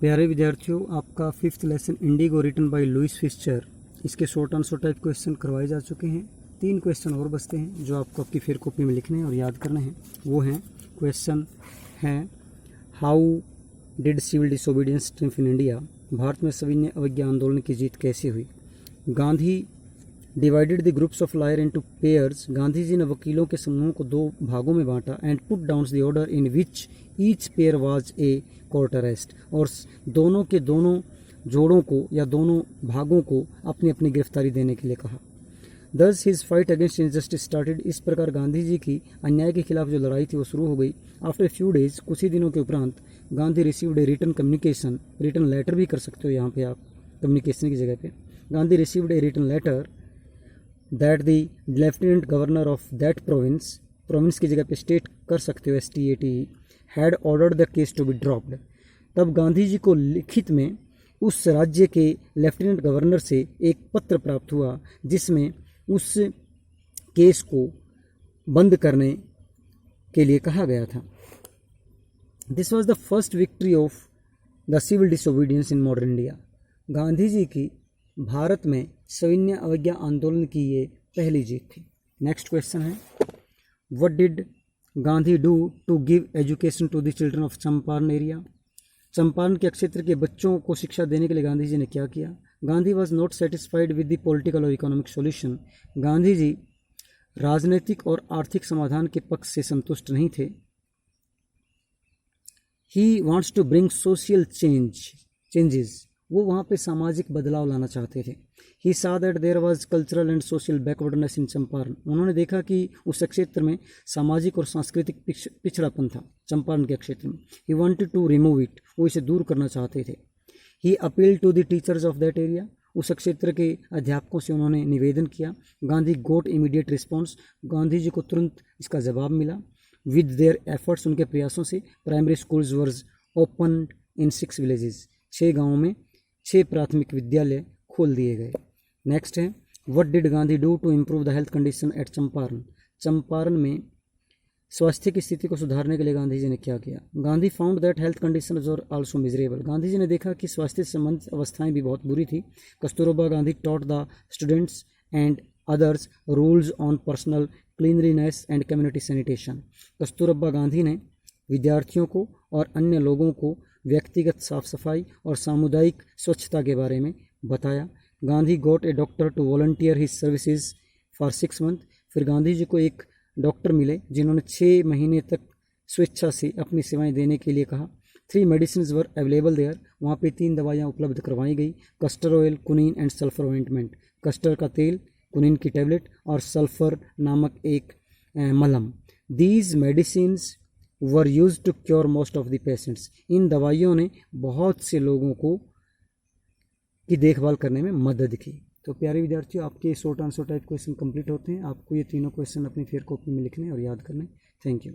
प्यारे विद्यार्थियों, आपका 5th lesson Indigo written by Louis Fischer, इसके शॉर्ट आंसर टाइप क्वेश्चन करवाए जा चुके हैं। 3 क्वेश्चन और बचते हैं जो आपको आपकी फेयर कॉपी में लिखने हैं और याद करने हैं। वो हैं क्वेश्चन हैं how did civil disobedience triumph in India, Bharat में सविनय अवज्ञा आंदोलन की जीत कैसे हुई, Gandhi divided the groups of lawyer into pairs, Gandhi ji ने वकीलों के समूहों को 2 भागों में बांटा, and put down the order in which each pair was a court arrest, और दोनों के दोनों जोड़ों को या दोनों भागों को अपनी अपनी गिरफ्तारी देने के लिए कहा। दस his fight against injustice started, इस प्रकार गांधी जी की अन्याय के खिलाफ जो लड़ाई थी वो शुरू हो गई। आफ्टर फ्यू डेज, कुछ ही दिनों के उपरांत, Gandhi received a written communication, written letter भी कर सकते हो यहाँ पे आप कम्युनिकेशन की जगह पे। Gandhi received a written letter that the lieutenant governor of that province, province की जगह पे स्टेट कर सकते हो STATE, had ordered the case to be dropped. तब गांधी जी को लिखित में उस राज्य के लेफ्टिनेंट गवर्नर से एक पत्र प्राप्त हुआ जिसमें उस केस को बंद करने के लिए कहा गया था। This was the first victory of the civil disobedience in modern India, Gandhi ji की भारत में सविनय अवज्ञा आंदोलन की ये पहली जीत थी। नेक्स्ट क्वेश्चन है what did Gandhi do to give education to the children of Champaran area, Champaran के क्षेत्र के बच्चों को शिक्षा देने के लिए गांधी जी ने क्या किया। Gandhi was not satisfied with the political और इकोनॉमिक सॉल्यूशन, गांधी जी राजनीतिक और आर्थिक समाधान के पक्ष से संतुष्ट नहीं थे। He wants to bring social changes, वो वहाँ पे सामाजिक बदलाव लाना चाहते थे। He saw that there was cultural and social backwardness in Champaran, उन्होंने देखा कि उस क्षेत्र में सामाजिक और सांस्कृतिक पिछड़ापन था चंपारण के क्षेत्र में। He wanted to remove it, वो इसे दूर करना चाहते थे। He appeal to the teachers of that area, उस क्षेत्र के अध्यापकों से उन्होंने निवेदन किया। Gandhi got immediate response, Gandhi ji को तुरंत इसका जवाब मिला। विद देयर एफर्ट्स, उनके प्रयासों से, primary schools were open in 6 villages, 6 गाँवों में 6 प्राथमिक विद्यालय खोल दिए गए। नेक्स्ट है what did Gandhi do to improve the health condition at Champaran, Champaran में स्वास्थ्य की स्थिति को सुधारने के लिए गांधी जी ने क्या किया। Gandhi found that health condition were also miserable, Gandhi ji ने देखा कि स्वास्थ्य संबंधित अवस्थाएं भी बहुत बुरी थी। Kasturba Gandhi taught the students and others rules on personal cleanliness and community sanitation, Kasturba Gandhi ने विद्यार्थियों को और अन्य लोगों को व्यक्तिगत साफ सफाई और सामुदायिक स्वच्छता के बारे में बताया। Gandhi got a doctor to volunteer his services for 6 month, फिर गांधी जी को एक डॉक्टर मिले जिन्होंने 6 महीने तक स्वेच्छा से अपनी सेवाएं देने के लिए कहा। 3 मेडिसिन वर अवेलेबल देयर, वहाँ पे 3 दवाइयाँ उपलब्ध करवाई गई। Castor oil, quinine and sulphur ointment, castor का तेल, कुनीन की टैबलेट और सल्फर नामक एक मलहम। These medicine were use to cure most of the patients, इन दवाइयों ने बहुत से लोगों को की देखभाल करने में मदद की। तो प्यारे विद्यार्थियों, आपके short answer type question complete होते हैं। आपको ये तीनों क्वेश्चन अपनी फेयर कॉपी में लिखने और याद करने। Thank you.